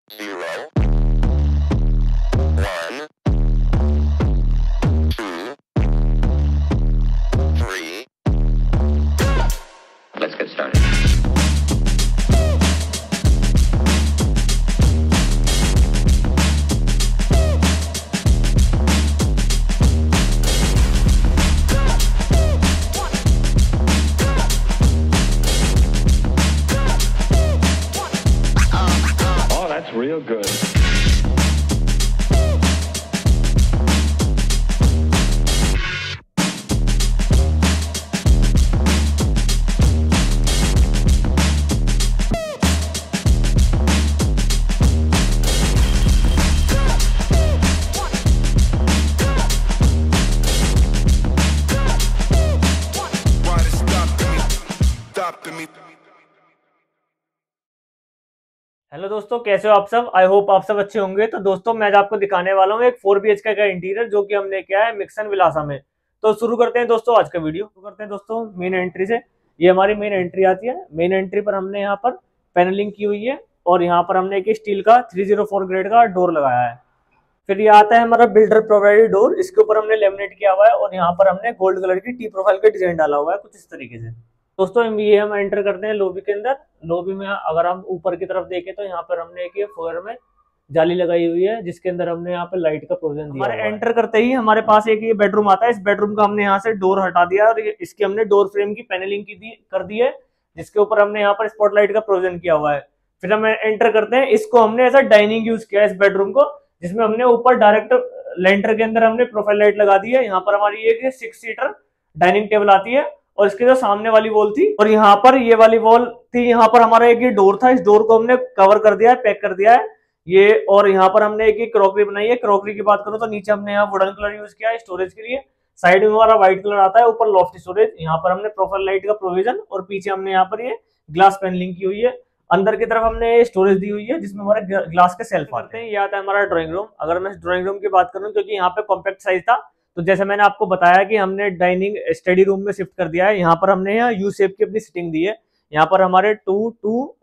0, 1, 2, 3. Let's get started. Oh, that's real good. Why they stopping me? Hello दोस्तों, कैसे हो आप सब। आई होप आप सब अच्छे होंगे। तो दोस्तों, मैं आज आपको दिखाने वाला हूँ एक 4 BHK का इंटीरियर जो कि हमने किया है मिक्सन विलासा में। तो शुरू करते हैं दोस्तों आज का वीडियो। शुरू करते हैं दोस्तों मेन एंट्री से। ये हमारी मेन एंट्री आती है। मेन एंट्री पर हमने यहाँ पर पैनलिंग की हुई है और यहाँ पर हमने एक स्टील का 304 ग्रेड का डोर लगाया है। फिर ये आता है हमारा बिल्डर प्रोवाइडेड डोर। इसके ऊपर हमने लेमिनेट किया हुआ है और यहाँ पर हमने गोल्ड कलर की टी प्रोफाइल का डिजाइन डाला हुआ है कुछ इस तरीके से। दोस्तों ये हम एंटर करते हैं लॉबी के अंदर। लॉबी में अगर हम ऊपर की तरफ देखें तो यहाँ पर हमने एक फोयर में जाली लगाई हुई है जिसके अंदर हमने यहाँ पे लाइट का प्रोविजन दिया। हमारे एंटर करते ही हमारे पास एक ये बेडरूम आता है। इस बेडरूम का हमने यहाँ से डोर हटा दिया और इसकी हमने डोर फ्रेम की पैनलिंग कर दी है जिसके ऊपर हमने यहाँ पर स्पॉटलाइट का प्रोविजन किया हुआ है। फिर हम एंटर करते हैं। इसको हमने ऐसा डाइनिंग यूज किया है इस बेडरूम को, जिसमें हमने ऊपर डायरेक्ट लेंटर के अंदर हमने प्रोफाइल लाइट लगा दी है। यहाँ पर हमारी एक 6 सीटर डाइनिंग टेबल आती है और इसके जो सामने वाली वॉल थी और यहाँ पर ये वाली वॉल थी, यहाँ पर हमारा एक ये डोर था। इस डोर को हमने कवर कर दिया है, पैक कर दिया है ये। और यहाँ पर हमने एक क्रॉकरी बनाई है। क्रॉकरी की बात करूँ तो नीचे हमने यहाँ वुडन कलर यूज किया है स्टोरेज के लिए। साइड में हमारा व्हाइट कलर आता है, ऊपर लॉफ्ट स्टोरेज। यहाँ पर हमने प्रोफाइल लाइट का प्रोविजन और पीछे हमने यहाँ पर ये ग्लास पैनलिंग की हुई है। अंदर की तरफ हमने स्टोरेज दी हुई है जिसमें हमारे ग्लास के सेल्फ आते हैं। ये आता है हमारा ड्राइंग रूम। अगर मैं ड्राइंग रूम की बात करूँ क्योंकि यहाँ पे कॉम्पैक्ट साइज था तो जैसे मैंने आपको बताया कि हमने डाइनिंग स्टडी रूम में शिफ्ट कर दिया है। यहाँ पर हमने यहाँ यू शेप की अपनी सिटिंग दी है। यहाँ पर हमारे 2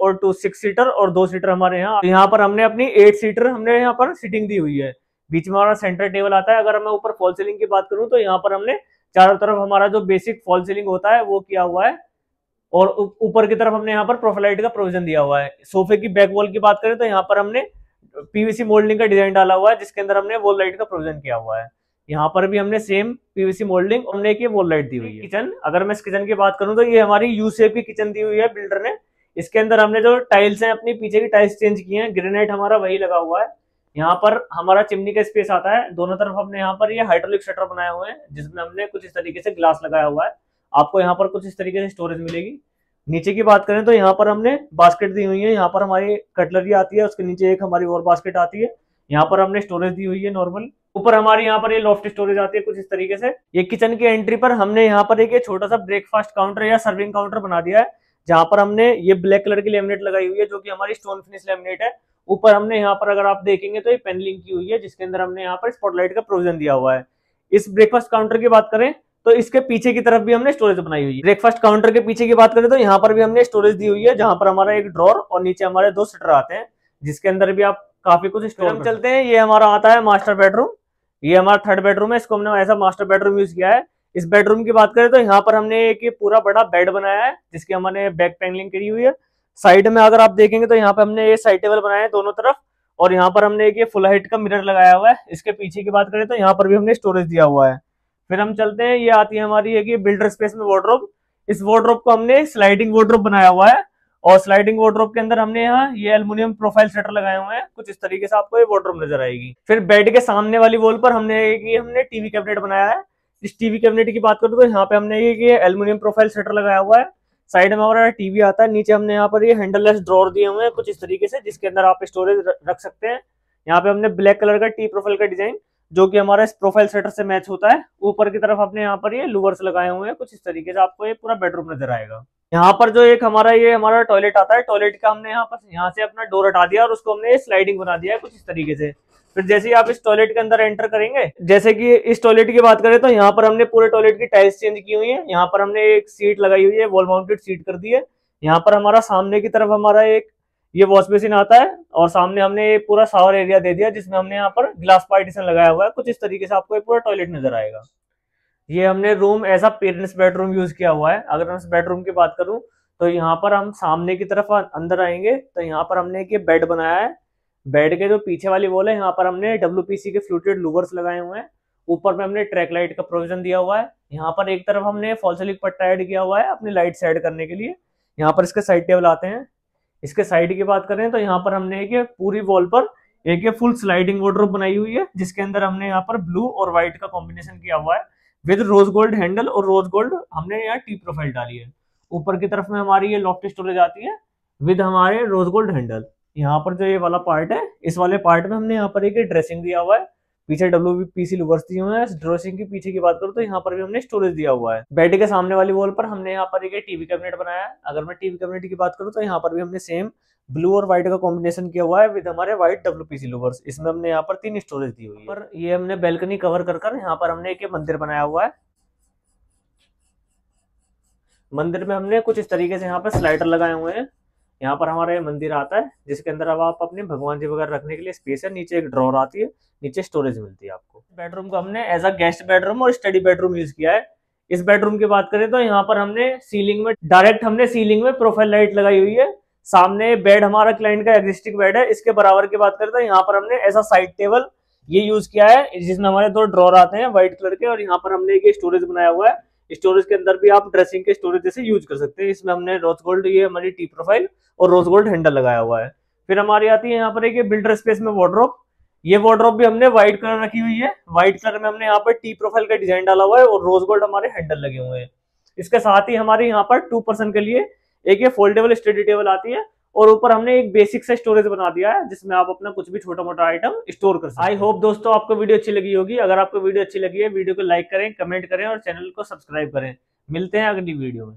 और 2 6 सीटर और 2 सीटर हमारे यहाँ पर हमने अपनी 8 सीटर हमने यहाँ पर सिटिंग दी हुई है। बीच में हमारा सेंटर टेबल आता है। अगर मैं ऊपर फॉल सीलिंग की बात करूँ तो यहाँ पर हमने चारों तरफ हमारा जो बेसिक फॉल सीलिंग होता है वो किया हुआ है और ऊपर की तरफ हमने यहाँ पर प्रोफाइल लाइट का प्रोविजन दिया हुआ है। सोफे की बैक वॉल की बात करें तो यहाँ पर हमने पीवीसी मोल्डिंग का डिजाइन डाला हुआ है जिसके अंदर हमने वॉल लाइट का प्रोविजन किया हुआ है। यहाँ पर भी हमने सेम पीवीसी मोल्डिंग हमने की वॉल लाइट दी हुई है। किचन, अगर मैं इस किचन की बात करूँ तो ये हमारी यू शेप की किचन दी हुई है बिल्डर ने। इसके अंदर हमने जो टाइल्स हैं अपनी पीछे की टाइल्स चेंज की हैं। ग्रेनाइट हमारा वही लगा हुआ है। यहाँ पर हमारा चिमनी का स्पेस आता है। दोनों तरफ हमने यहाँ पर ये हाइड्रोलिक शटर बनाए हुए हैं जिसमें हमने कुछ इस तरीके से ग्लास लगाया हुआ है। आपको यहाँ पर कुछ इस तरीके से स्टोरेज मिलेगी। नीचे की बात करें तो यहाँ पर हमने बास्केट दी हुई है। यहाँ पर हमारी कटलरी आती है, उसके नीचे एक हमारी और बास्केट आती है। यहाँ पर हमने स्टोरेज दी हुई है नॉर्मल। ऊपर हमारी यहाँ पर ये लॉफ्ट स्टोरेज आती है कुछ इस तरीके से। ये किचन की एंट्री पर हमने यहाँ पर एक छोटा सा ब्रेकफास्ट काउंटर या सर्विंग काउंटर बना दिया है जहाँ पर हमने ये ब्लैक कलर की लेमिनेट लगाई हुई है जो कि हमारी स्टोन फिनिश लेमिनेट है। ऊपर हमने यहाँ पर अगर आप देखेंगे तो ये पैनलिंग की हुई है जिसके अंदर हमने यहाँ पर स्पॉटलाइट का प्रोविजन दिया हुआ है। इस ब्रेकफास्ट काउंटर की बात करें तो इसके पीछे की तरफ भी हमने स्टोरेज बनाई हुई है। ब्रेकफास्ट काउंटर के पीछे की बात करें तो यहाँ पर भी हमने स्टोरेज दी हुई है जहां पर हमारा एक ड्रॉर और नीचे हमारे 2 शटर आते हैं जिसके अंदर भी आप काफी कुछ स्टोर। हम चलते हैं, ये हमारा आता है मास्टर बेडरूम। ये हमारा 3rd बेडरूम है। इसको हमने ऐसा मास्टर बेडरूम यूज किया है। इस बेडरूम की बात करें तो यहाँ पर हमने एक पूरा बड़ा बेड बनाया है जिसकी हमने बैक पैनलिंग करी हुई है। साइड में अगर आप देखेंगे तो यहाँ पे हमने ये साइड टेबल बनाया है दोनों तरफ और यहाँ पर हमने एक फुल हाइट का मिरर लगाया हुआ है। इसके पीछे की बात करें तो यहाँ पर भी हमने स्टोरेज दिया हुआ है। फिर हम चलते हैं, ये आती है हमारी एक बिल्डर स्पेस में वार्डरोब। इस वार्डरोब को हमने स्लाइडिंग वार्डरोब बनाया हुआ है और स्लाइडिंग वार्डरोब के अंदर हमने यहाँ ये एल्युमिनियम प्रोफाइल शटर लगाए हुए हैं। कुछ इस तरीके से आपको ये वार्डरोब नजर आएगी। फिर बेड के सामने वाली वॉल पर हमने टीवी कैबिनेट बनाया है। इस टीवी कैबिनेट की बात करूँ तो यहाँ पे हमने ये एल्युमिनियम प्रोफाइल शटर लगाया हुआ है। साइड में हमारा टीवी आता है। नीचे हमने यहाँ पर ये हैंडललेस ड्रॉर दिए हुए हैं कुछ इस तरीके से जिसके अंदर आप स्टोरेज रख सकते हैं। यहाँ पे हमने ब्लैक कलर का टी प्रोफाइल का डिजाइन जो कि हमारा इस प्रोफाइल सेटर से मैच होता है। ऊपर की तरफ अपने यहाँ पर ये लूवर्स लगाए हुए हैं कुछ इस तरीके से आपको ये पूरा बेडरूम नजर आएगा। यहाँ पर जो एक हमारा टॉयलेट आता है, टॉयलेट का हमने यहाँ से अपना डोर हटा दिया और उसको हमने स्लाइडिंग बना दिया है कुछ इस तरीके से। फिर जैसे ही आप इस टॉयलेट के अंदर एंटर करेंगे, जैसे कि इस टॉयलेट की बात करें तो यहाँ पर हमने पूरे टॉयलेट की टाइल्स चेंज की हुई है। यहाँ पर हमने एक सीट लगाई हुई है, वॉल माउंटेड सीट कर दी है। यहाँ पर हमारा सामने की तरफ हमारा एक ये वॉश बेसिन आता है और सामने हमने पूरा शावर एरिया दे दिया जिसमें हमने यहाँ पर ग्लास पार्टीशन लगाया हुआ है। कुछ इस तरीके से आपको ये पूरा टॉयलेट नजर आएगा। ये हमने रूम ऐसा पेरेंट्स बेडरूम यूज किया हुआ है। अगर मैं इस बेडरूम की बात करूं तो यहाँ पर हम सामने की तरफ अंदर आएंगे तो यहाँ पर हमने एक बेड बनाया है। बेड के जो पीछे वाली वॉल है यहाँ पर हमने WPC के फ्लूटेड लूवर्स लगाए हुए हैं। ऊपर में हमने ट्रैक लाइट का प्रोविजन दिया हुआ है। यहाँ पर एक तरफ हमने फॉल सीलिंग पट्टा ऐड किया हुआ है अपनी लाइट सेट करने के लिए। यहाँ पर इसके साइड टेबल आते हैं। इसके साइड की बात करें तो यहाँ पर हमने एक पूरी वॉल पर एक फुल स्लाइडिंग वार्डरोब बनाई हुई है जिसके अंदर हमने यहाँ पर ब्लू और व्हाइट का कॉम्बिनेशन किया हुआ है विद रोज गोल्ड हैंडल और रोज गोल्ड हमने यहाँ टी प्रोफाइल डाली है। ऊपर की तरफ में हमारी ये लॉफ्ट स्टोरेज आती है विद हमारे रोज गोल्ड हैंडल। यहाँ पर जो ये वाला पार्ट है इस वाले पार्ट में हमने यहाँ पर एक ड्रेसिंग दिया हुआ है। पीछे WPC लूवर्स दिए हुए हैं। ड्रेसिंग के पीछे की बात करूँ तो यहाँ पर भी हमने स्टोरेज दिया हुआ है। बेड के सामने वाली वॉल पर हमने यहाँ पर एक टीवी कैबिनेट बनाया है। अगर मैं टीवी कैबिनेट की बात करूँ तो यहाँ पर भी हमने सेम ब्लू और व्हाइट का कॉम्बिनेशन किया हुआ है विद हमारे व्हाइट WPC लूवर्स। इसमें हमने यहाँ पर 3 स्टोरेज दी हुई है। पर ये हमने बैल्कनी कवर कर यहाँ पर हमने एक मंदिर बनाया हुआ है। मंदिर में हमने कुछ इस तरीके से यहाँ पर स्लाइडर लगाए हुए हैं। यहाँ पर हमारा ये मंदिर आता है जिसके अंदर अब आप अपने भगवान जी वगैरह रखने के लिए स्पेस है। नीचे एक ड्रॉर आती है, नीचे स्टोरेज मिलती है आपको। बेडरूम को हमने एज अ गेस्ट बेडरूम और स्टडी बेडरूम यूज किया है। इस बेडरूम की बात करें तो यहाँ पर हमने सीलिंग में प्रोफाइल लाइट लगाई हुई है। सामने बेड हमारा क्लाइंट का एग्जिस्टिंग बेड है। इसके बराबर की बात करें तो यहाँ पर हमने ऐसा साइड टेबल ये यूज किया है जिसमें हमारे 2 ड्रॉर आते हैं व्हाइट कलर के और यहाँ पर हमने एक स्टोरेज बनाया हुआ है। स्टोरेज के अंदर भी आप ड्रेसिंग के स्टोरेज जैसे यूज कर सकते हैं। इसमें हमने रोज गोल्ड ये हमारी टी प्रोफाइल और रोज गोल्ड हैंडल लगाया हुआ है। फिर हमारी आती है यहाँ पर एक बिल्डर स्पेस में वार्डरोब। ये वार्डरोब भी हमने व्हाइट कलर रखी हुई है। व्हाइट कलर में हमने यहाँ पर टी प्रोफाइल का डिजाइन डाला हुआ है और रोज गोल्ड हमारे हैंडल लगे हुए हैं। इसके साथ ही हमारे यहाँ पर 2 पर्सन के लिए एक ये फोल्डेबल स्टडी टेबल आती है और ऊपर हमने एक बेसिक से स्टोरेज बना दिया है जिसमें आप अपना कुछ भी छोटा मोटा आइटम स्टोर कर सकते हैं। आई होप दोस्तों आपको वीडियो अच्छी लगी होगी। अगर आपको वीडियो अच्छी लगी है वीडियो को लाइक करें, कमेंट करें और चैनल को सब्सक्राइब करें। मिलते हैं अगली वीडियो में।